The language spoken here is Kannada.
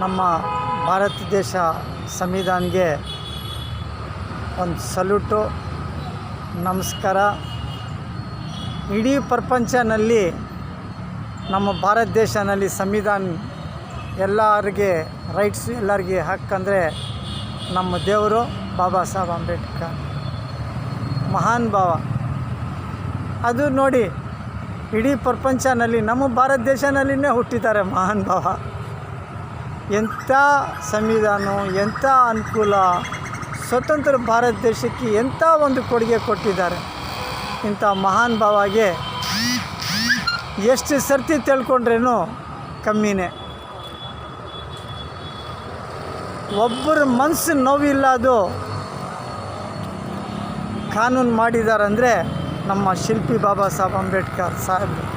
ನಮ್ಮ ಭಾರತ ದೇಶ ಸಂವಿಧಾನಕ್ಕೆ ಒಂದು ಸಲ್ಯೂಟು, ನಮಸ್ಕಾರ. ಇಡೀ ಪ್ರಪಂಚನಲ್ಲಿ ನಮ್ಮ ಭಾರತ ದೇಶದಲ್ಲಿ ಸಂವಿಧಾನ ಎಲ್ಲರಿಗೆ ರೈಟ್ಸ್, ಎಲ್ಲರಿಗೆ ಹಕ್ಕಂದರೆ ನಮ್ಮ ದೇವರು ಬಾಬಾ ಸಾಹೇಬ್ ಅಂಬೇಡ್ಕರ್, ಮಹಾನ್ ಭಾವ. ಅದು ನೋಡಿ, ಇಡೀ ಪ್ರಪಂಚನಲ್ಲಿ ನಮ್ಮ ಭಾರತ ದೇಶದಲ್ಲಿನೇ ಹುಟ್ಟಿದ್ದಾರೆ ಮಹಾನ್ ಭಾವ. ಎಂಥ ಸಂವಿಧಾನ, ಎಂಥ ಅನುಕೂಲ, ಸ್ವತಂತ್ರ ಭಾರತ ದೇಶಕ್ಕೆ ಎಂಥ ಒಂದು ಕೊಡುಗೆ ಕೊಟ್ಟಿದ್ದಾರೆ. ಇಂಥ ಮಹಾನ್ ಭಾವಗೆ ಎಷ್ಟು ಸರ್ತಿ ತಿಳ್ಕೊಂಡ್ರೇನು ಕಮ್ಮಿನೇ. ಒಬ್ಬರ ಮನಸ್ಸು ನೋವಿಲ್ಲ, ಅದು ಕಾನೂನು ಮಾಡಿದಾರಂದರೆ ನಮ್ಮ ಶಿಲ್ಪಿ ಬಾಬಾ ಸಾಹೇಬ್ ಅಂಬೇಡ್ಕರ್ ಸಾಹೇಬರು.